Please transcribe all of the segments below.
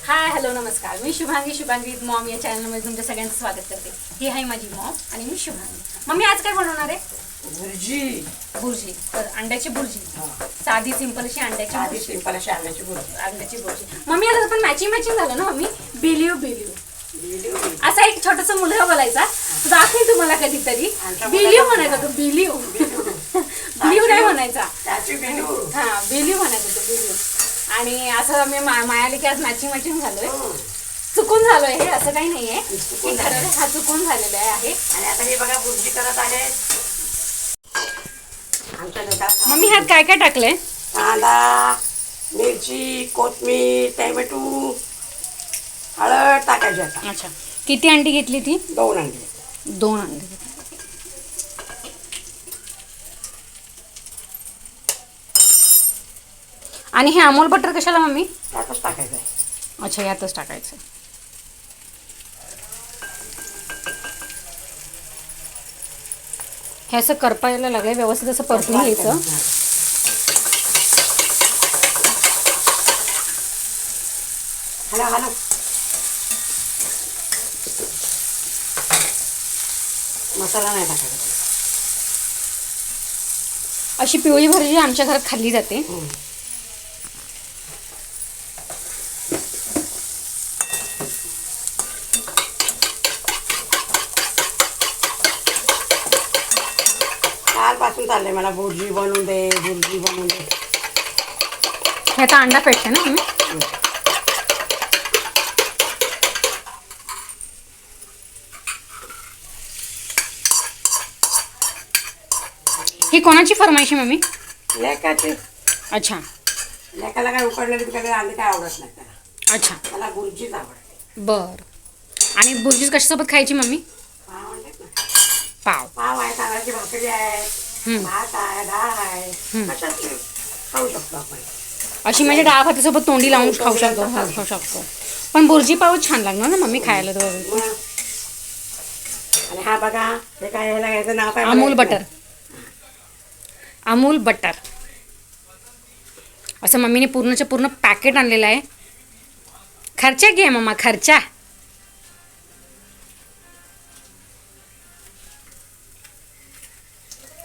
Hi hello नमस्कार. मी Shubhangi Maugham या चॅनलमध्ये तुमच्या सगळ्यांचं स्वागत करते. ही आहे माझी मॉम आणि मी शुभांगी. मम्मी आज काय बनवणार आहे? बुर्जी. तर अंड्याची बुर्जी. साधी सिंपल अशी अंड्याची बुर्जी. मम्मी आता पण मॅचिंग झालं ना मम्मी. बिलीव असा एक छोटासा मुलगा बोलायचा. दाखवेन तुम्हाला कधीतरी. बिलीव म्हणायचा तो. बिलीव नाही म्हणायचा. हा बिलीव म्हणायचा तो. बिलीव. आणि असं मी मायाली की आज मॅचिंग झालोय. चुकून झालोय हे, असं काही नाहीये. हा चुकून झालेला आहे. आणि आता हे बघा बुर्जी करत आहे. मम्मी ह्यात काय काय टाकलंय? कांदा, मिरची, कोथिंबीर, टोमॅटो, हळद टाकायची आता. अच्छा, किती अंडी घेतली ती? 2 अंडी. 2 अंडी. आणि हे अमूल बटर कशाला मम्मी? त्यातच टाकायचं आहे. अच्छा, यातच टाकायचं. हे असं करपायला लागेल, व्यवस्थित असं परतून घ्यायचं. हॅलो मसाला नाही टाकायचा. अशी पिवळी भाजी आमच्या घरात खाल्ली जाते. कालपासून चाललंय मला बुर्जी बनवून दे. ह्याचा अंडा पेटते ना तुम्ही? ही कोणाची फरमाईश आहे मम्मी? लेकाची. अच्छा, लेकाला काय उकडलेली तिकडे अंडी काय आवडत नाही त्याला. अच्छा, त्याला बुर्जीच आवडते. बर. आणि बुर्जी कशासोबत खायची मम्मी? पाव म्हणतात ना. पाव आहे, तांदळाची भाकरी आहे, भात आहे, डाळ आहे. कशात खाऊ शकतो आपण. अशी म्हणजे डाळ भातासोबत तोंडी लावून खाऊ शकतो. पण बुर्जी पाव छान लागणार ना मम्मी खायला. आणि हा बघा, हे काय ह्याला याचं नाव काय? अमूल बटर. असं मम्मीने पूर्णच्या पूर्ण पॅकेट आणलेलं आहे. खर्चा घे मम्मा, खर्चा.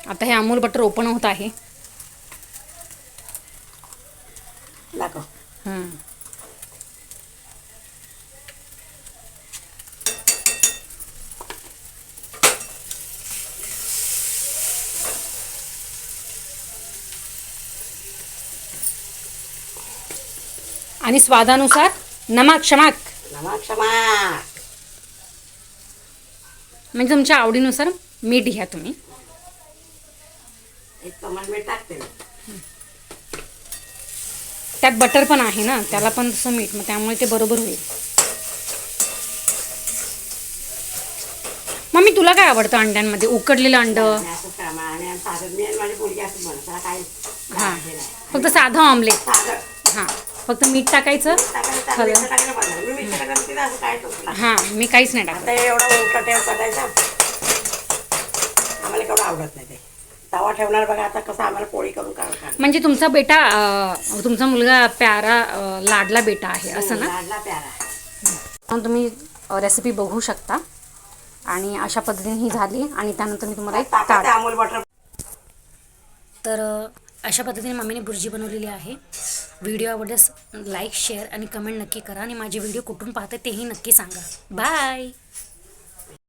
आता हे अमूल बटर ओपन होत आहे. दाखव. आणि स्वादानुसार नमक शमक. म्हणजे तुमच्या आवडीनुसार मीठ घ्या तुम्ही. एक चमच मीठ टाकते. त्यात बटर पण आहे ना, त्याला पण तसं मीठ, मग त्यामुळे ते बरोबर होईल. मम्मी तुला काय आवडतं अंड्यांमध्ये? उकडलेलं अंड? हां, फक्त साधं ऑमलेट. हां, फक्त मीठ टाकायचं. हां, मी काहीच नाही टाकत. एवढा उलटा करायचा आम्हाला केवढं आवडत नाही ते. तवा ठेवणार बघा आता कसं आम्हाला पोळी करून काढ. म्हणजे तुमचा बेटा, तुमचा मुलगा प्यारा, लाडला बेटा आहे असं ना? लाडला प्यारा. तुम्ही रेसिपी बघू शकता. आणि अशा पद्धतीने ही झाली. आणि त्यानंतर मी तुम्हाला अमूल बटर. तर अशा पद्धतीने मम्मीने बुर्जी बनवलेली आहे. व्हिडिओ आवडल्यास लाईक, शेअर आणि कमेंट नक्की करा. आणि माझे व्हिडिओ कुठून पाहते तेही नक्की सांगा. बाय.